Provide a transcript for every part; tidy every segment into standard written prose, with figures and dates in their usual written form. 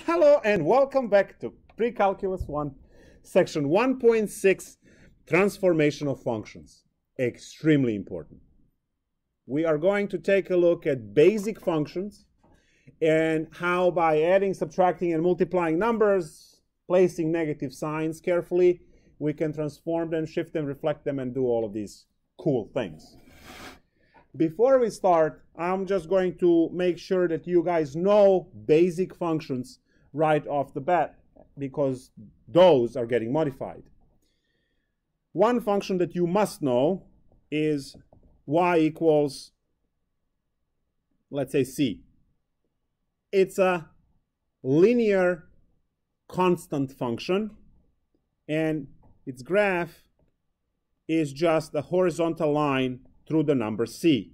Hello and welcome back to Precalculus 1, section 1.6, transformation of functions. Extremely important. We are going to take a look at basic functions and how by adding, subtracting, and multiplying numbers, placing negative signs carefully, we can transform them, shift them, reflect them, and do all of these cool things. Before we start, I'm just going to make sure that you guys know basic functions right off the bat, because those are getting modified. One function that you must know is y equals, let's say, c. It's a linear constant function, and its graph is just a horizontal line through the number c.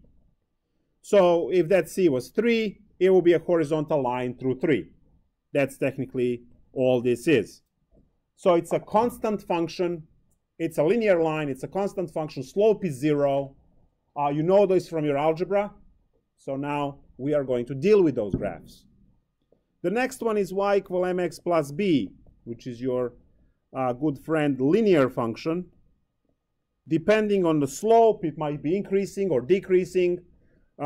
So if that c was 3, it will be a horizontal line through 3. That's technically all this is. So it's a constant function. It's a linear line. It's a constant function. Slope is 0. You know this from your algebra. So now we are going to deal with those graphs. The next one is y equal mx plus b, which is your good friend linear function. Depending on the slope, it might be increasing or decreasing.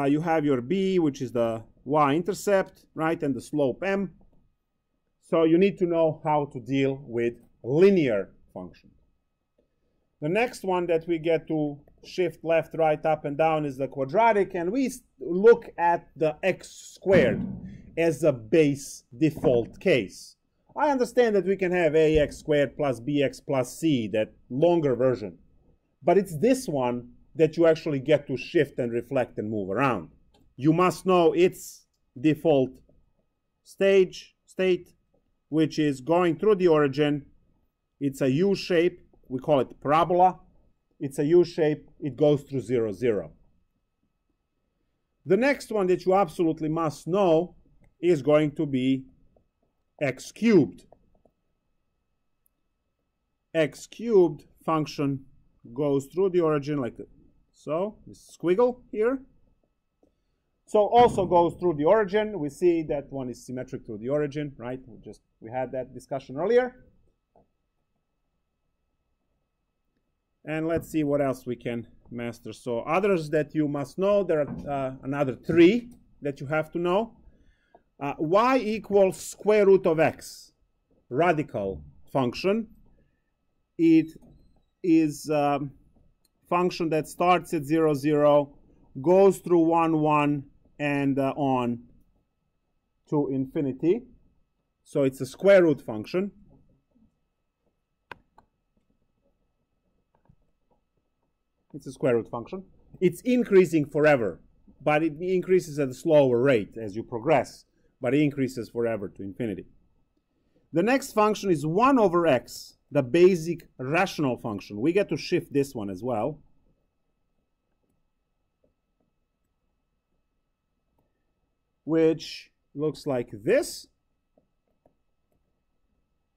You have your b, which is the y-intercept, right, and the slope m. So you need to know how to deal with linear functions. The next one that we get to shift left, right, up, and down is the quadratic, and we look at the x squared as a base default case. I understand that we can have ax squared plus bx plus c, that longer version. But it's this one that you actually get to shift and reflect and move around. You must know its default state, which is going through the origin. It's a U shape. We call it parabola. It's a U shape. It goes through 0, 0. The next one that you absolutely must know is going to be x cubed. X cubed function goes through the origin like so, this squiggle here. So also goes through the origin. We see that one is symmetric through the origin, right? We had that discussion earlier. And let's see what else we can master. So others that you must know, there are another 3 that you have to know. Y equals square root of x, radical function. It is a function that starts at 0, 0, goes through 1, 1, and on to infinity. So it's a square root function. It's a square root function. It's increasing forever, but it increases at a slower rate as you progress, but it increases forever to infinity. The next function is 1 over x, the basic rational function. We get to shift this one as well. Which looks like this.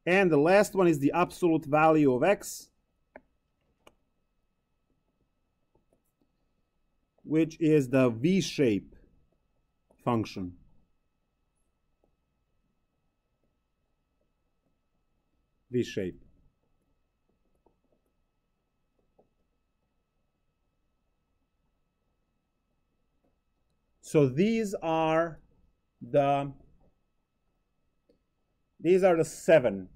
And the last one is the absolute value of x, which is the V-shape function. V-shape. So these are the 7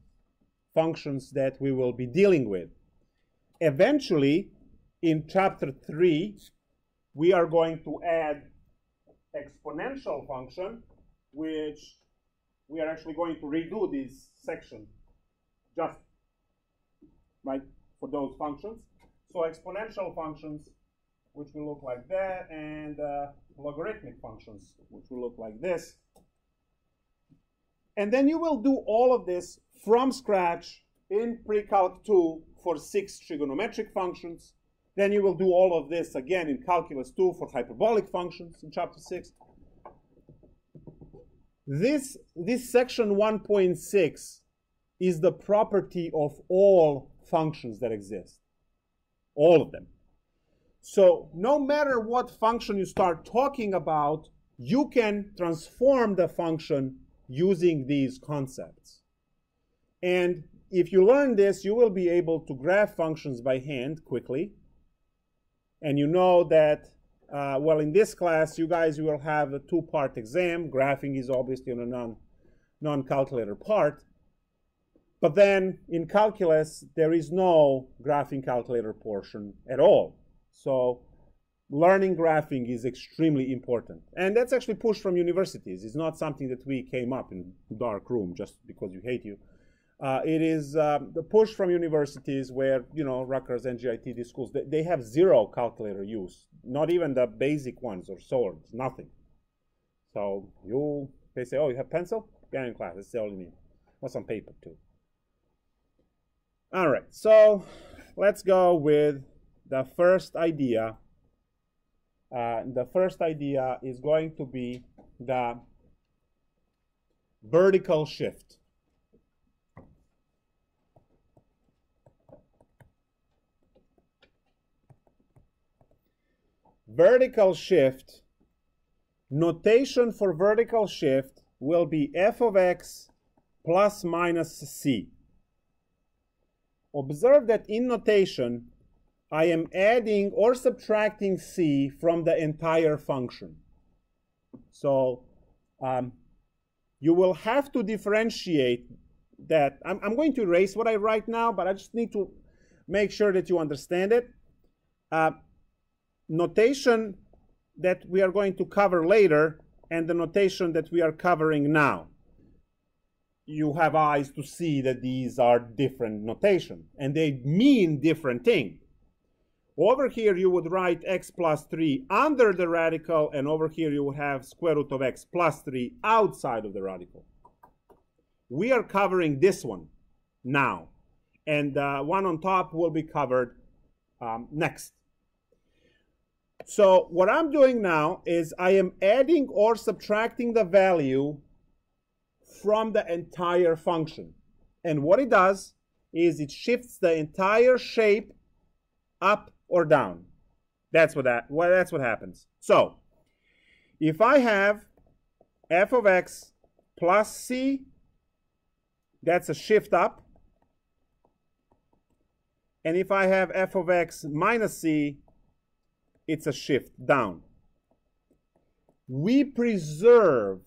functions that we will be dealing with. Eventually, in chapter 3, we are going to add exponential function, which we are actually going to redo this section just right for those functions. So exponential functions, which will look like that, and logarithmic functions, which will look like this. And then you will do all of this from scratch in Precalc 2 for 6 trigonometric functions. Then you will do all of this again in Calculus 2 for hyperbolic functions in chapter 6. This section 1.6 is the property of all functions that exist. All of them. So no matter what function you start talking about, you can transform the function using these concepts. And if you learn this, you will be able to graph functions by hand quickly. And you know that, well, in this class, you guys will have a two-part exam. Graphing is obviously on a non-calculator part. But then in calculus, there is no graphing calculator portion at all. So learning graphing is extremely important. And that's actually pushed from universities. It's not something that we came up in a dark room just because you hate you. It is the push from universities where, you know, Rutgers, NGIT, these schools, they have zero calculator use. Not even the basic ones or swords, nothing. So they say, oh, you have pencil? Get in class, that's all you need. Or some paper too. All right, so let's go with the first idea. The first idea is going to be the vertical shift. Vertical shift, notation for vertical shift will be f of x plus minus c. Observe that in notation, I am adding or subtracting c from the entire function. So you will have to differentiate that. I'm going to erase what I write now, but I just need to make sure that you understand it. Notation that we are going to cover later and the notation that we are covering now. You have eyes to see that these are different notation and they mean different thing. Over here you would write x plus 3 under the radical, and over here you would have square root of x plus 3 outside of the radical. We are covering this one now, and one on top will be covered next. So what I'm doing now is I am adding or subtracting the value from the entire function. And what it does is it shifts the entire shape up or down. That's what happens. So if I have f of x plus c, that's a shift up. And if I have f of x minus c, it's a shift down. We preserve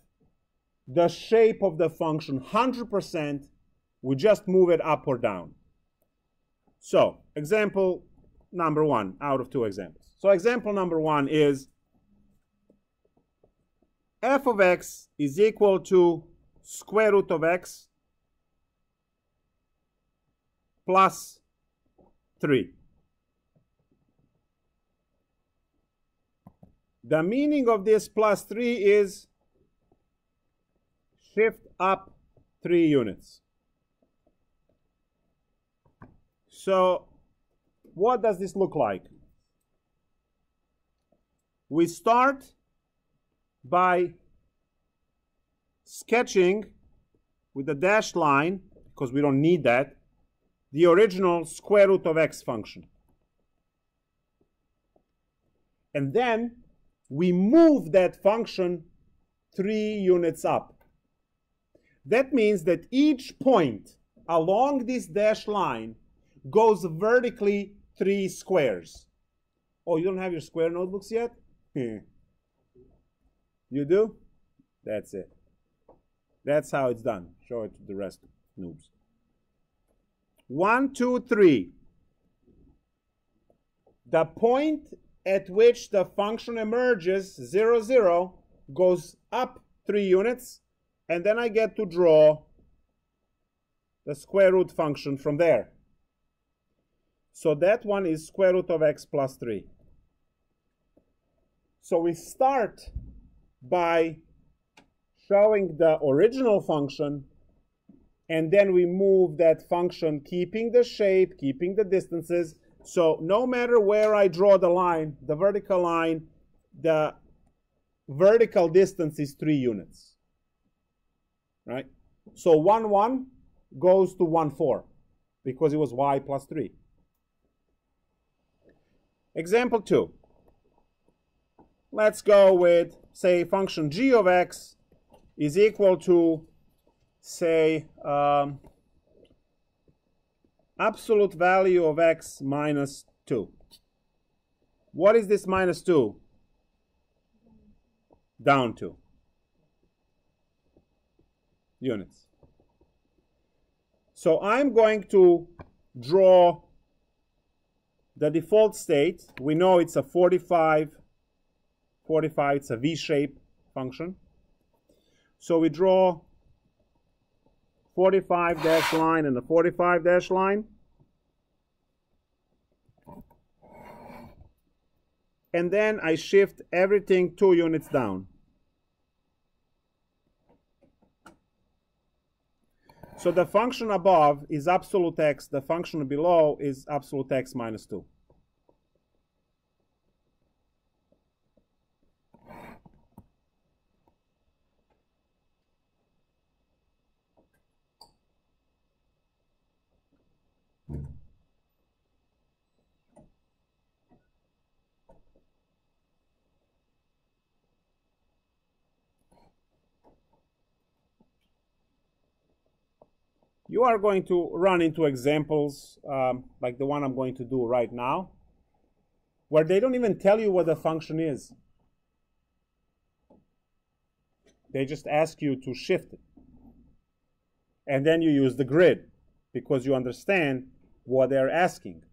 the shape of the function 100%. We just move it up or down. So example number 1 out of 2 examples. So example number 1 is f of x is equal to square root of x plus 3. The meaning of this plus 3 is shift up 3 units. So what does this look like? We start by sketching with a dashed line, because we don't need that, the original square root of x function. And then we move that function 3 units up. That means that each point along this dashed line goes vertically 3 squares. Oh, you don't have your square notebooks yet? You do? That's it. That's how it's done. Show it to the rest noobs. 1, 2, 3. The point at which the function emerges, 0, 0, goes up 3 units, and then I get to draw the square root function from there. So that one is square root of x plus 3. So we start by showing the original function, and then we move that function, keeping the shape, keeping the distances. So no matter where I draw the line, the vertical distance is 3 units. Right? So 1, 1 goes to 1, 4 because it was y plus 3. Example 2. Let's go with, say, function g of x is equal to, say, absolute value of x minus 2. What is this minus 2? Down 2 units. So I'm going to draw the default state. We know it's a 45, it's a V-shape function. So we draw 45 dash line and the 45 dash line. And then I shift everything 2 units down. So the function above is absolute x, the function below is absolute x minus 2. You are going to run into examples like the one I'm going to do right now, where they don't even tell you what the function is. They just ask you to shift it. And then you use the grid, because you understand what they're asking.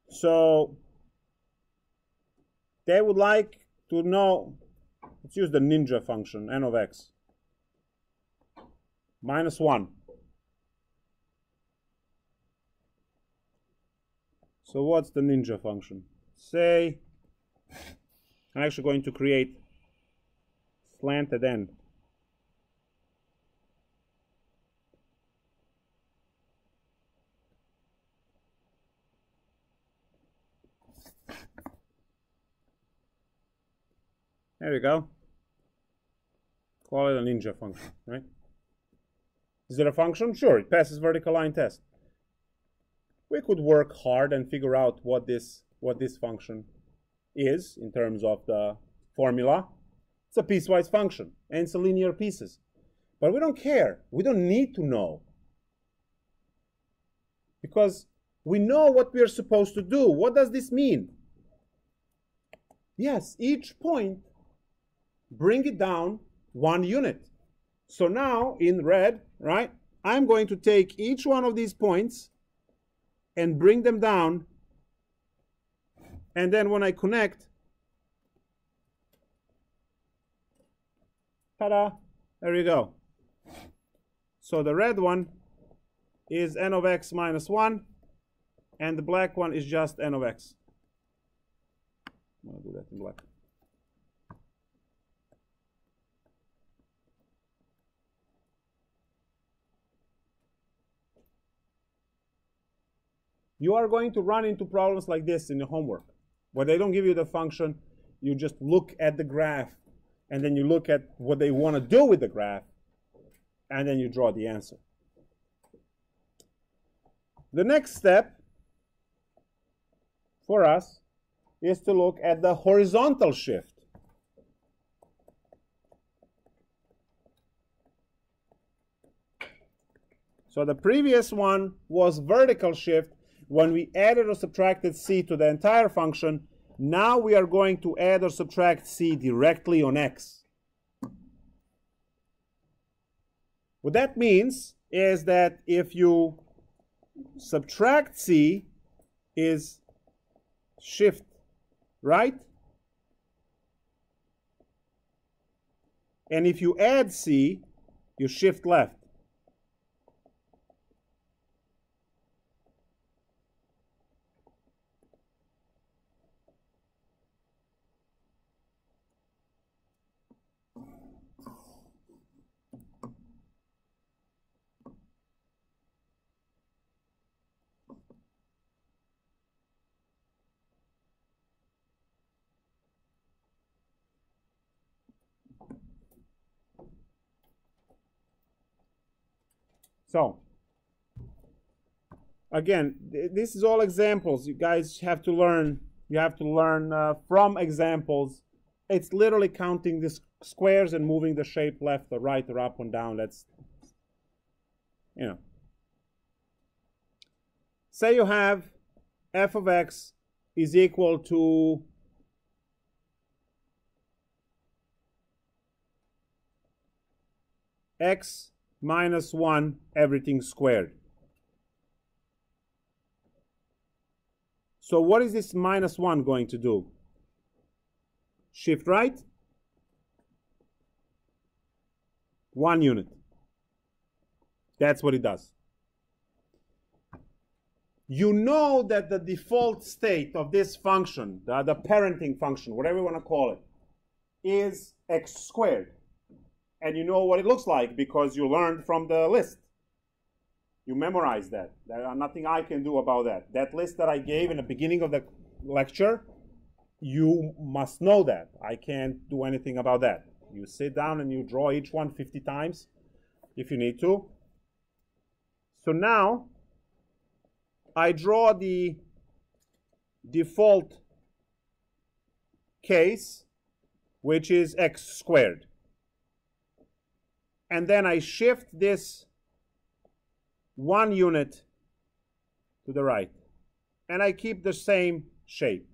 So they would like to know, let's use the ninja function, n of x. Minus 1. So what's the ninja function? Say, I'm actually going to create slanted end. There we go. Call it a ninja function, right? Is it a function? Sure, it passes vertical line test. We could work hard and figure out what this function is in terms of the formula. It's a piecewise function, and it's a linear pieces. But we don't care. We don't need to know. Because we know what we are supposed to do. What does this mean? Yes, each point, bring it down 1 unit. So now, in red, right, I'm going to take each one of these points and bring them down. And then when I connect, ta-da, there you go. So the red one is n of x minus 1, and the black one is just n of x. I'll do that in black. You are going to run into problems like this in your homework, where they don't give you the function, you just look at the graph, and then you look at what they want to do with the graph, and then you draw the answer. The next step for us is to look at the horizontal shift. So the previous one was vertical shift. When we added or subtracted c to the entire function, now we are going to add or subtract c directly on x. What that means is that if you subtract c is shift right, and if you add c, you shift left. So, again, this is all examples. You guys have to learn. You have to learn from examples It's literally counting the squares and moving the shape left or right or up and down. That's, you know. Say you have f of x is equal to x minus 1 everything squared. So what is this minus 1 going to do? Shift right, 1 unit. That's what it does. You know that the default state of this function, the parenting function, whatever you want to call it, is x squared. And you know what it looks like because you learned from the list. You memorized that. There are nothing I can do about that. That list that I gave in the beginning of the lecture, you must know that. I can't do anything about that. You sit down and you draw each one 50 times if you need to. So now I draw the default case, which is x squared. And then I shift this 1 unit to the right. And I keep the same shape.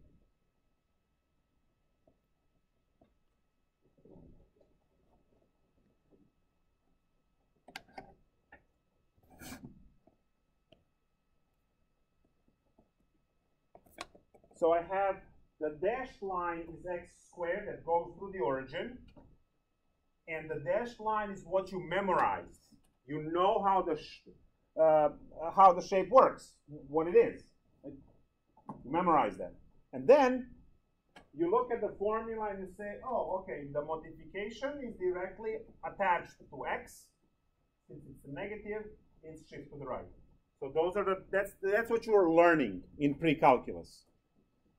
So I have the dashed line is x squared that goes through the origin. And the dashed line is what you memorized. You know how the shape works, what it is. You memorize that. And then you look at the formula and you say, oh, okay, the modification is directly attached to x. Since it's a negative, it's shift to the right. So those are that's what you are learning in pre-calculus.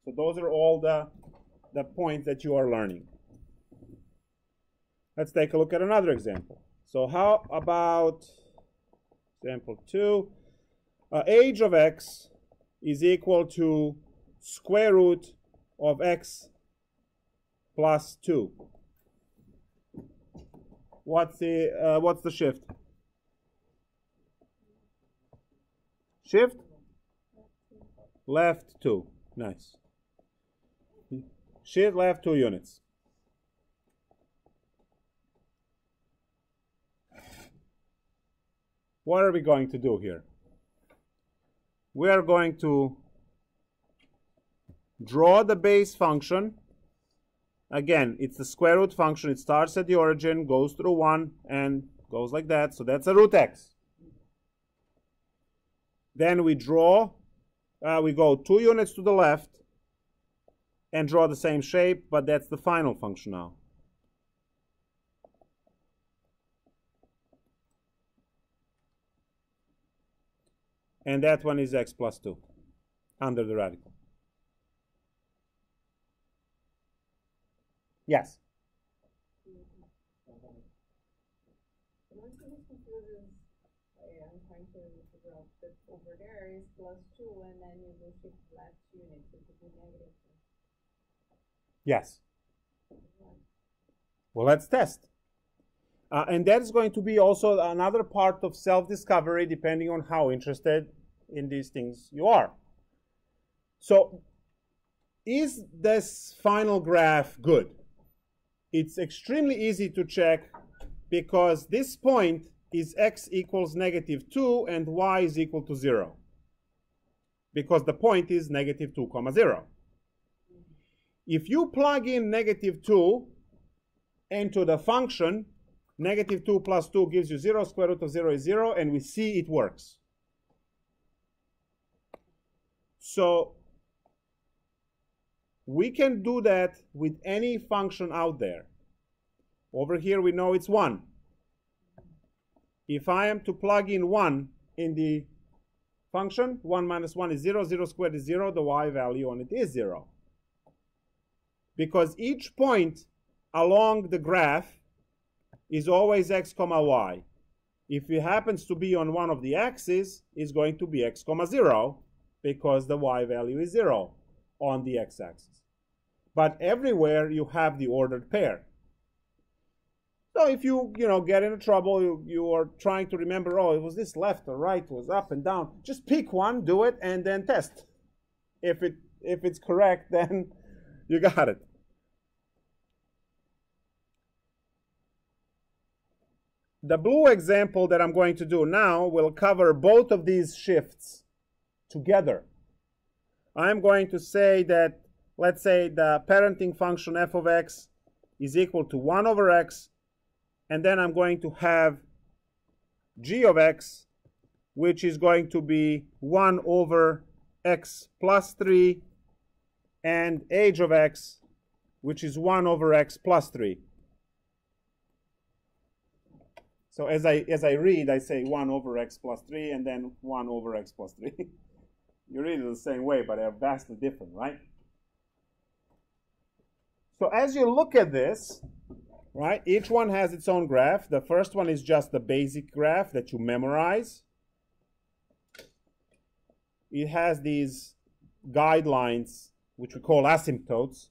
So those are all the points that you are learning. Let's take a look at another example. So how about example 2? Age of x is equal to square root of x plus 2. What's the shift? Shift? Left 2. Nice. Shift left 2 units. What are we going to do here? We are going to draw the base function. Again, it's the square root function. It starts at the origin, goes through 1, and goes like that. So that's a root x. Then we draw, we go 2 units to the left and draw the same shape, but that's the final function now. And that one is x plus 2 under the radical. Yes? I'm trying to figure out that over there is plus 2 and then you will shift left unit to be negative. Yes. Well, let's test. And that is going to be also another part of self-discovery depending on how interested in these things you are. So, is this final graph good? It's extremely easy to check because this point is x equals negative 2 and y is equal to 0. Because the point is negative 2, 0. If you plug in negative 2 into the function, negative 2 plus 2 gives you 0, square root of 0 is 0, and we see it works. So we can do that with any function out there. Over here we know it's 1. If I am to plug in 1 in the function, 1 minus 1 is 0, 0 squared is 0, the y value on it is 0. Because each point along the graph is always x comma y. If it happens to be on one of the axes, it's going to be x comma 0 because the y value is 0 on the x-axis. but everywhere you have the ordered pair. So if you get into trouble, you are trying to remember, oh, it was this left or right, it was up and down. Just pick one, do it, and then test. If it's correct, then you got it. The blue example that I'm going to do now will cover both of these shifts together. I'm going to say that, let's say the parenting function f of x is equal to 1 over x, and then I'm going to have g of x, which is going to be 1 over x plus 3, and h of x, which is 1 over x plus 3. So as I read, I say 1 over x plus 3, and then 1 over x plus 3. You read it the same way, but they're vastly different, right? So as you look at this, right, each one has its own graph. The first one is just the basic graph that you memorize. It has these guidelines, which we call asymptotes,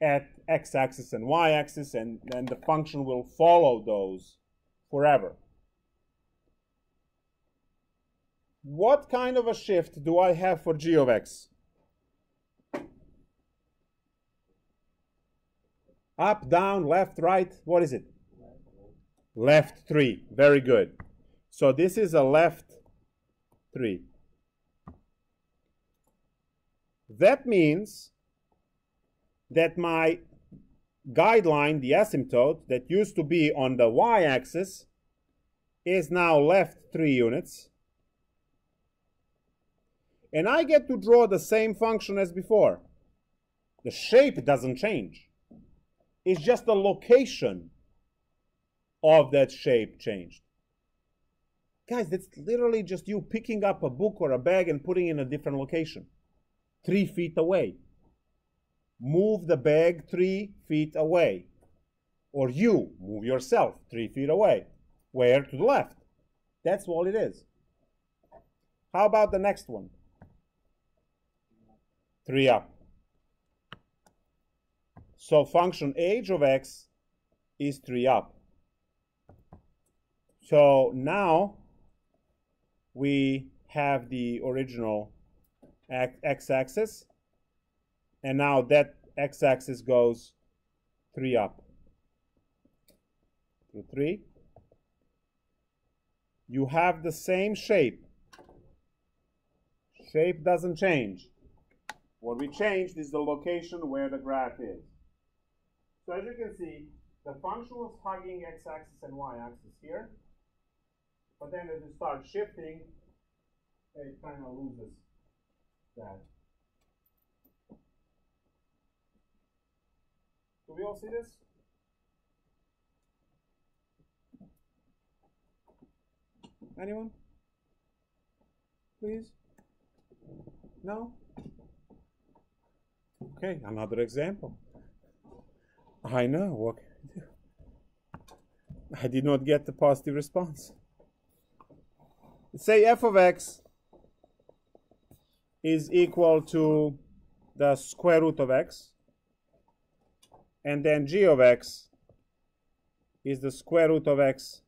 at x-axis and y-axis, and then the function will follow those forever. What kind of a shift do I have for g of x? Up, down, left, right. What is it? Left 3. Very good. So this is a left 3. That means that my guideline, the asymptote, that used to be on the y-axis is now left 3 units. And I get to draw the same function as before. The shape doesn't change. It's just the location of that shape changed. Guys, that's literally just you picking up a book or a bag and putting it in a different location. 3 feet away. Move the bag 3 feet away. Or you move yourself 3 feet away. Where? To the left. That's all it is. How about the next one? 3 up. So function h of x is 3 up. So now we have the original x-axis, and now that x-axis goes 3 up. To 3. You have the same shape. Shape doesn't change. What we changed is the location where the graph is. So as you can see, the function was hugging x-axis and y-axis here. But then as you start shifting, it kind of loses that. Do we all see this? Anyone? Please? No? Okay, another example. I know, what can I do? I did not get the positive response. Let's say f of x is equal to the square root of x, and then g of x is the square root of x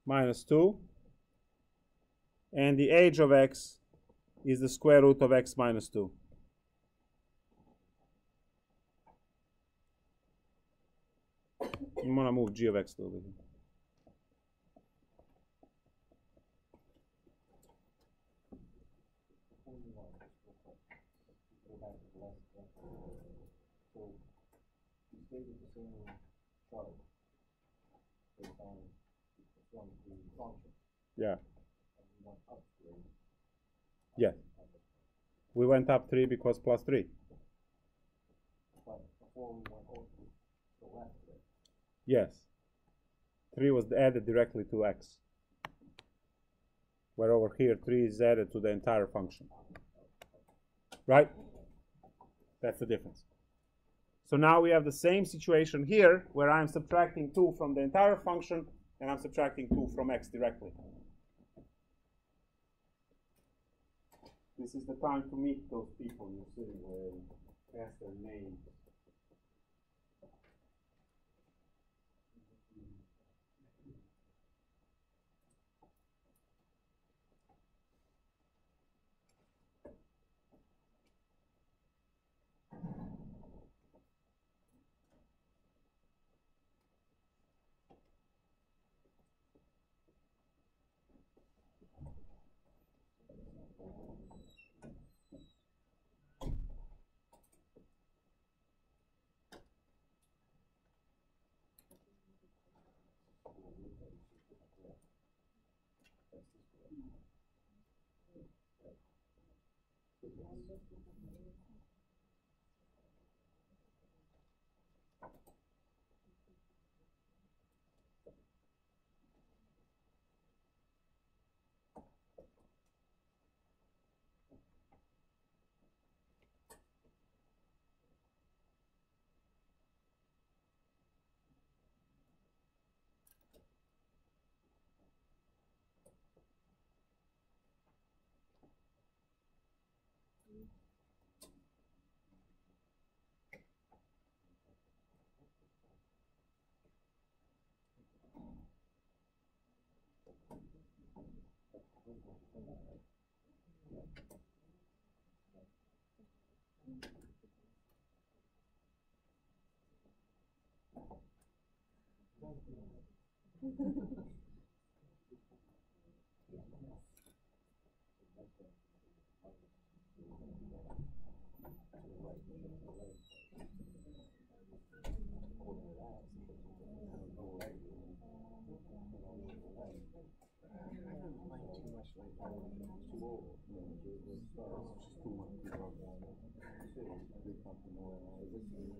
minus 2, and the h of x is the square root of x minus 2. I'm going to move g of x a little bit. Yeah. Yeah. We went up 3 because plus 3. Yes. 3 was added directly to x. Where over here 3 is added to the entire function. Right? That's the difference. So now we have the same situation here where I'm subtracting 2 from the entire function and I'm subtracting 2 from x directly. This is the time to meet those people you're sitting with. That's their name.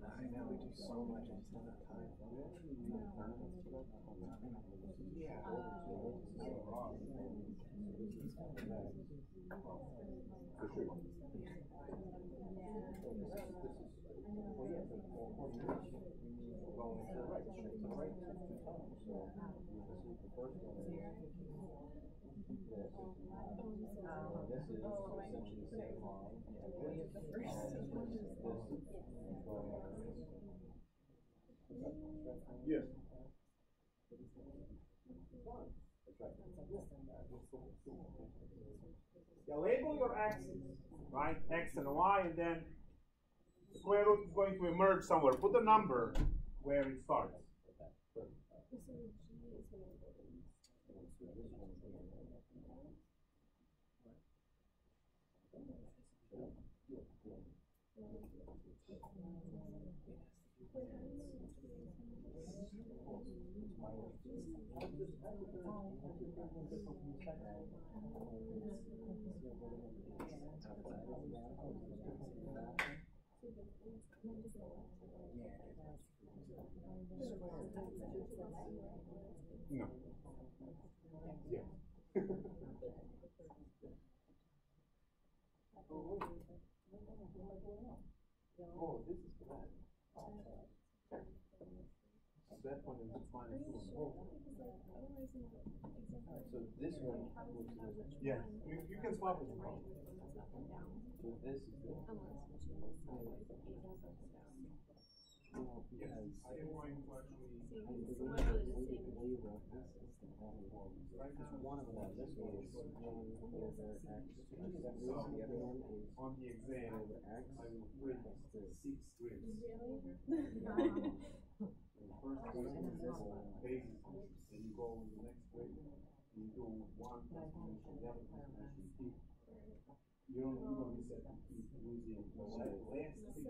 I know, we do so much instead of time. This is essentially the same line. Yes. Yeah, label your axes, right? X and Y, and then the square root is going to emerge somewhere. Put a number where it starts. No. Yeah. Oh, this is bad. That one is minus 2. So this one, Yeah. You can swap it. so this is the. Yes. I am going to actually. Right, because one of them, this one is 1 over x. The other one is On the exam, over x. I will print 6 grids. The first grid is this basis, then you go on the next grid, you do one transformation, the other transformation, keep. You don't reset and keep using the last picture to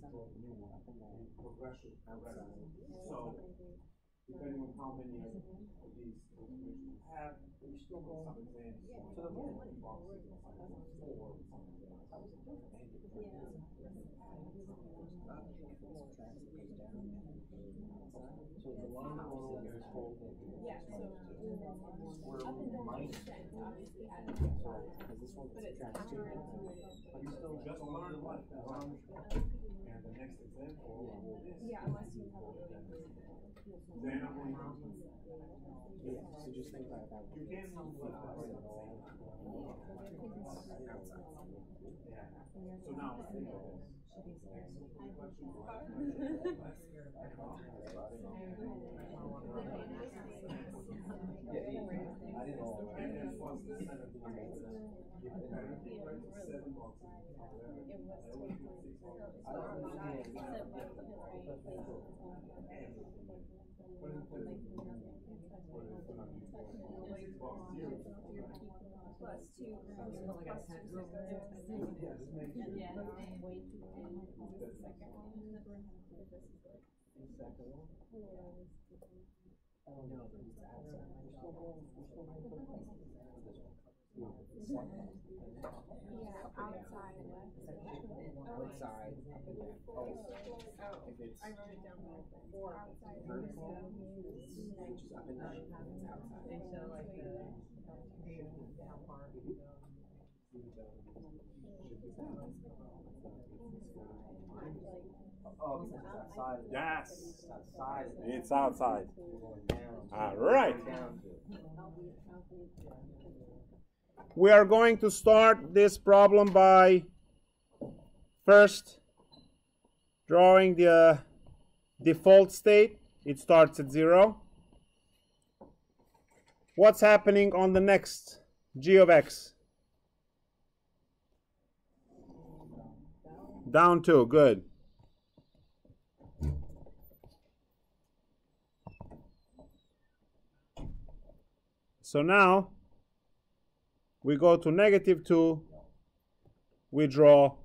draw a new one, and progression. So, depending on how many of these transformations you have, you still go some exams. So the boxes, some exams 4, some exams. So the line below is whole thing. Yeah, so We're up and down minus. obviously added. So, because this one But it's subtracts 2. counterintuitive. But you still Just learn one, and the next example will this. Yeah, unless you have a really Then I'm going to. Yeah, so just think about that. You can't use left and right at the same time. Yeah. So now, think of this. Outside. If it's I wrote it down there. Outside. vertical, which is up and down, it's outside. And so like how far it goes. Oh, because it's outside. Yes. It's outside. It's outside. Going down. All right. Down to. We are going to start this problem by first drawing the default state. It starts at 0. What's happening on the next g of x? Down 2, good. So now we go to -2, we draw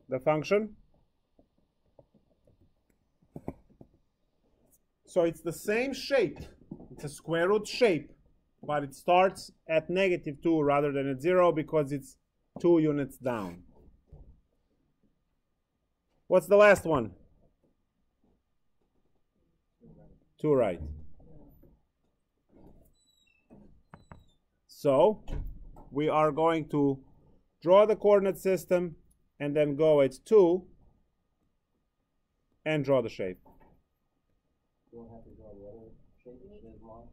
the function. So it's the same shape, it's a square root shape, but it starts at -2 rather than at 0 because it's 2 units down. What's the last one? 2 right. So we are going to draw the coordinate system and then go at 2 and draw the shape. You don't have to draw the other shape as long.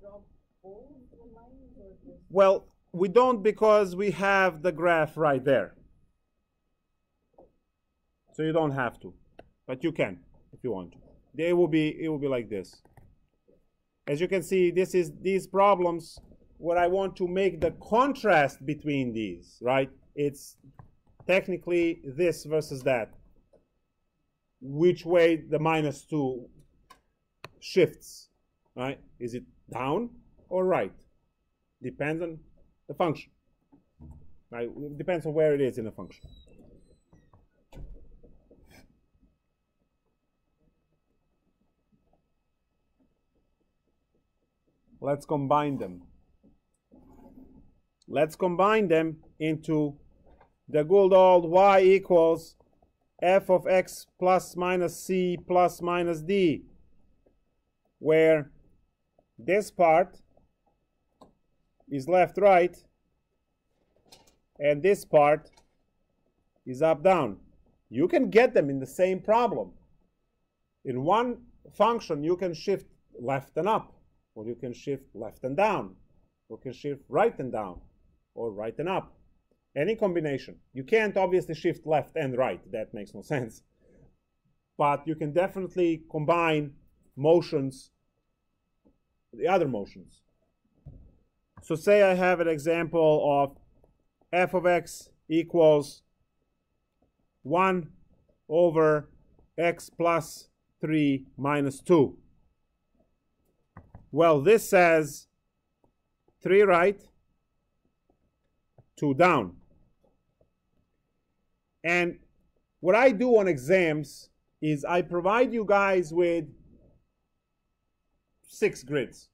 Well, we don't because we have the graph right there. So you don't have to, but you can if you want to. It will be like this. As you can see, this is these problems where I want to make the contrast between these, right? It's technically this versus that. Which way the -2 shifts, right? Is it down or right? Depends on the function, right? It depends on where it is in the function. Let's combine them. Let's combine them into the good old y equals f of x plus minus c plus minus d, where this part is left-right and this part is up-down. You can get them in the same problem. In one function, you can shift left and up, or you can shift left and down, or you can shift right and down, or right and up. Any combination. You can't obviously shift left and right. That makes no sense. But you can definitely combine motions, the other motions. So say I have an example of f of x equals 1 over x plus 3 minus 2. Well, this says 3 right, 2 down. And what I do on exams is I provide you guys with 6 grids.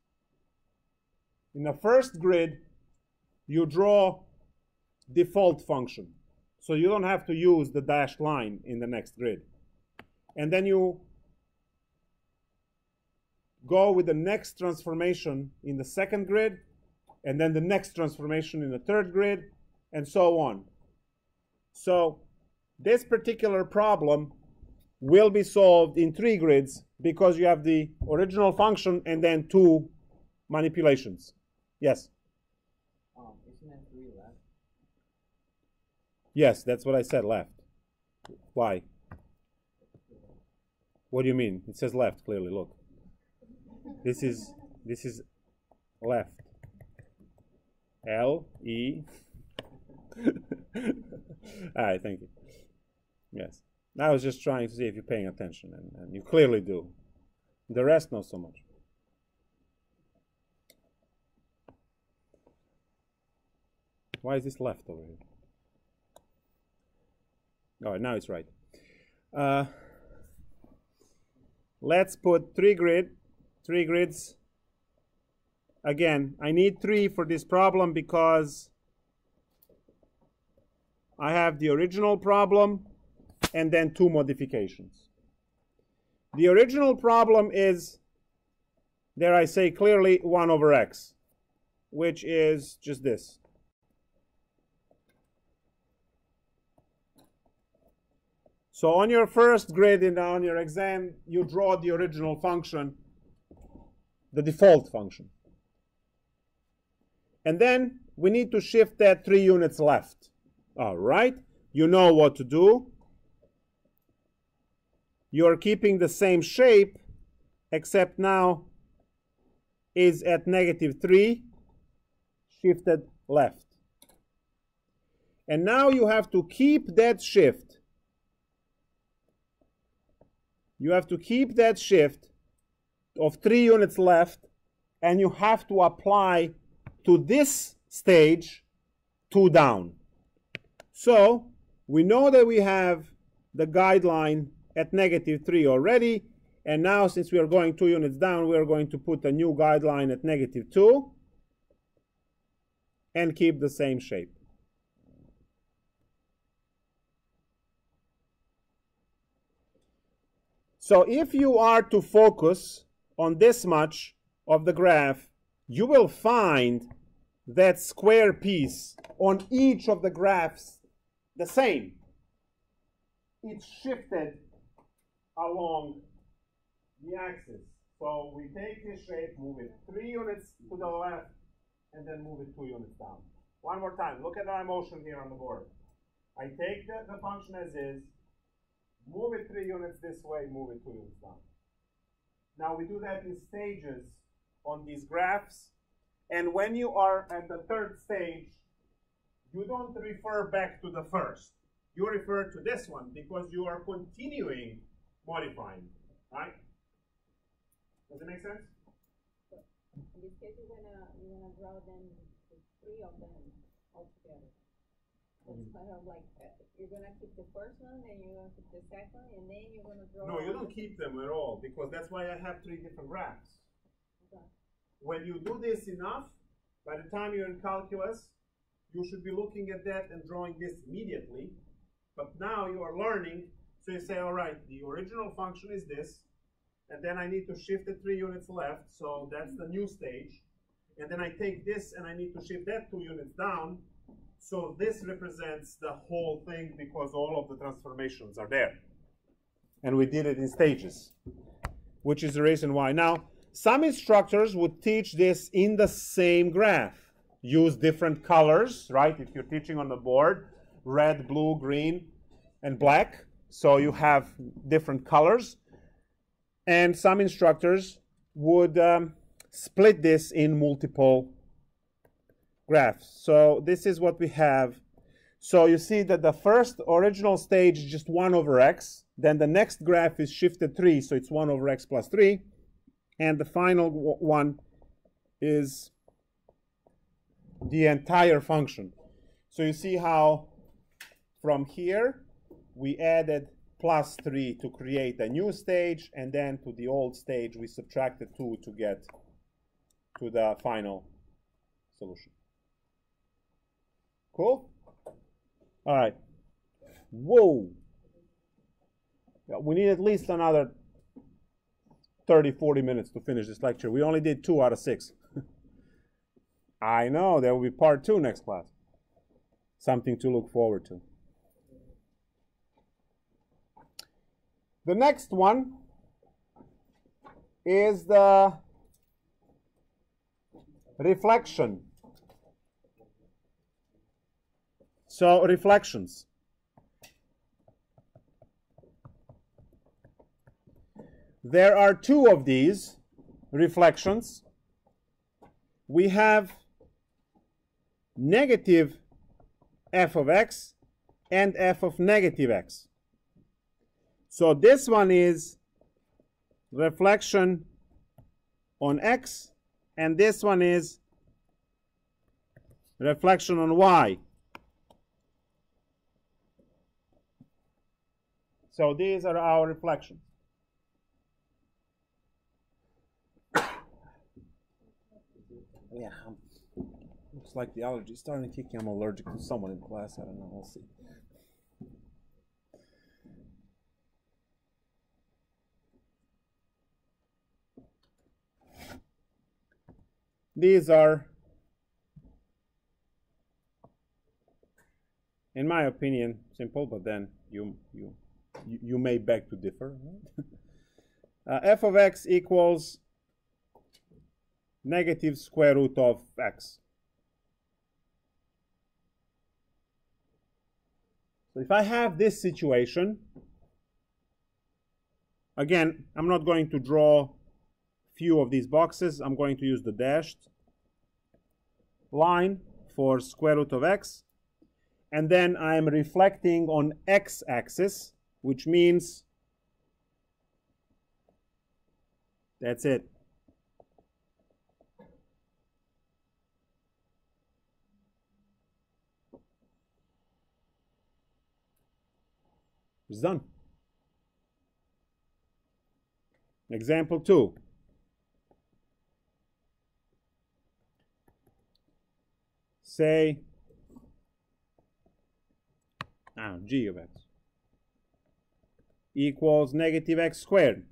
In the first grid, you draw default function. So you don't have to use the dashed line in the next grid. And then you go with the next transformation in the second grid, and then the next transformation in the third grid, and so on. So this particular problem will be solved in 3 grids because you have the original function and then 2 manipulations. Yes? Isn't that 3 left? Yes, that's what I said, left. Why? What do you mean? It says left clearly. Look. This is left. L E. All right, thank you. Yes. I was just trying to see if you're paying attention, and you clearly do. The rest, not so much. Why is this left over here? All right, now it's right. Let's put three grids. Again, I need 3 for this problem because I have the original problem and then 2 modifications. The original problem is, dare I say clearly, 1 over x, which is just this. So on your first grid and on your exam, you draw the original function, the default function. And then we need to shift that 3 units left. All right, you know what to do. You're keeping the same shape, except now is at -3, shifted left. And now you have to keep that shift. You have to keep that shift of 3 units left, and you have to apply to this stage 2 down. So we know that we have the guideline at -3 already, and now since we are going 2 units down, we are going to put a new guideline at -2 and keep the same shape. So if you are to focus on this much of the graph, you will find that square piece on each of the graphs the same. It's shifted along the axis. So we take this shape, move it 3 units to the left, and then move it 2 units down. One more time, look at my motion here on the board. I take the function as is, move it 3 units this way, move it 2 units down. Now we do that in stages on these graphs. And when you are at the 3rd stage, you don't refer back to the first. You refer to this one because you are continuing modifying, right? Does it make sense? So in this case, you're gonna draw them the 3 of them all together. So it's kind of like you're gonna keep the first one, and you're gonna keep the second, and then you're gonna draw. No, you don't keep them at all because that's why I have 3 different graphs. Okay. When you do this enough, by the time you're in calculus, you should be looking at that and drawing this immediately. But now you are learning, so you say, all right, the original function is this, and then I need to shift it 3 units left, so that's the new stage. And then I take this and I need to shift that 2 units down, so this represents the whole thing because all of the transformations are there. And we did it in stages, which is the reason why. Now, some instructors would teach this in the same graph. Use different colors, right? If you're teaching on the board, red, blue, green, and black. So you have different colors. And some instructors would split this in multiple graphs. So this is what we have. So you see that the first original stage is just 1 over x. Then the next graph is shifted 3, so it's 1 over x plus 3. And the final one is the entire function. So you see how from here we added plus 3 to create a new stage, and then to the old stage we subtracted 2 to get to the final solution. Cool? All right. Whoa. Yeah, we need at least another 30, 40 minutes to finish this lecture. We only did 2 out of 6. I know, there will be part 2 next class. Something to look forward to. The next one is the reflection. So, reflections. there are two of these reflections. We have negative f of x and f of negative x. So this one is reflection on x, and this one is reflection on y. So these are our reflections. Yeah, looks like the allergy is starting to kick in. I'm allergic to someone in class. I don't know. We'll see. These are, in my opinion, simple, but then you may beg to differ. F of x equals negative square root of x. So if I have this situation, again, I'm not going to draw few of these boxes. I'm going to use the dashed line for square root of x, and then I'm reflecting on x-axis, which means that's it. It's done. Example 2. Say g of x equals negative x squared.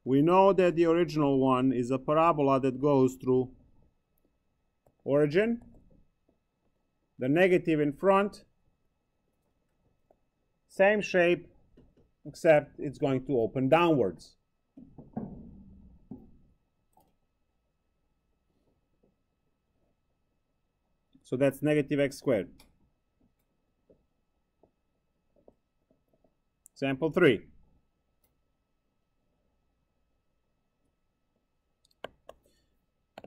We know that the original one is a parabola that goes through origin, the negative in front, same shape, except it's going to open downwards. So that's negative x squared. Example 3.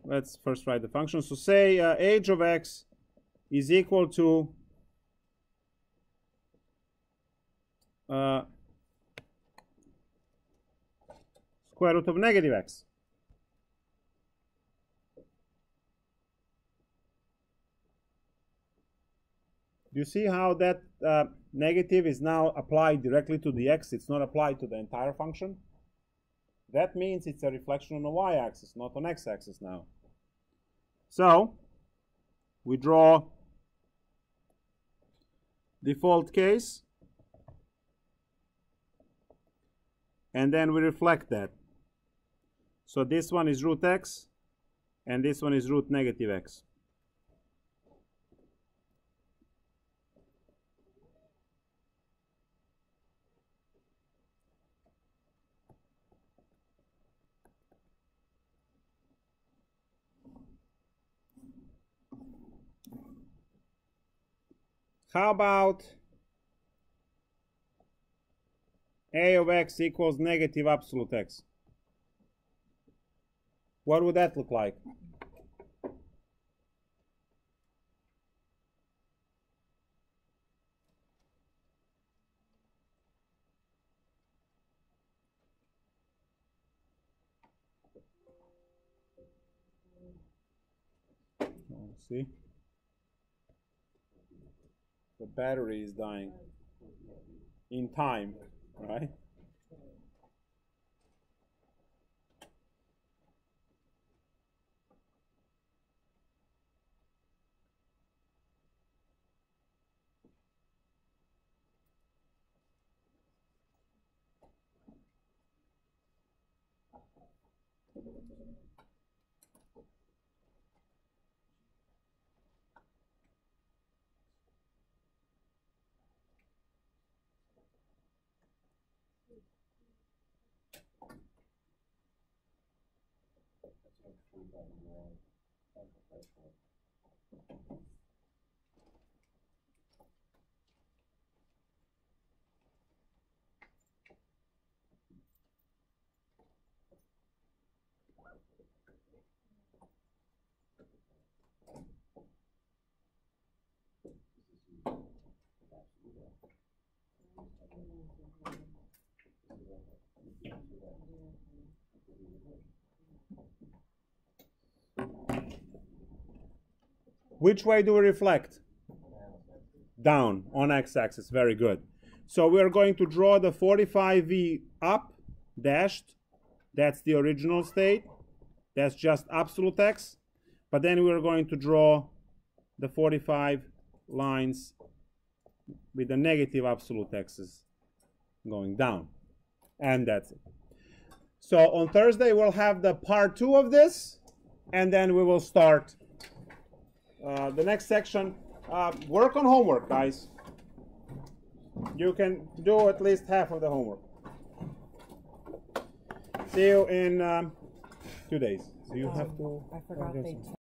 Let's first write the function. So say h of x is equal to square root of negative x. Do you see how that negative is now applied directly to the x? It's not applied to the entire function. That means it's a reflection on the y-axis, not on x-axis now. So we draw default case, and then we reflect that. So this one is root x, and this one is root negative x. How about a of x equals negative absolute x? What would that look like? Let's see. The battery is dying in time, right? Which way do we reflect? Down on x-axis. Very good. So we're going to draw the 45V up, dashed. That's the original state. That's just absolute x. But then we're going to draw the 45 lines with the negative absolute x's going down. And that's it. So on Thursday, we'll have the part 2 of this. And then we will start the next section. Work on homework, guys. You can do at least half of the homework. See you in 2 days. So you have to. I forgot they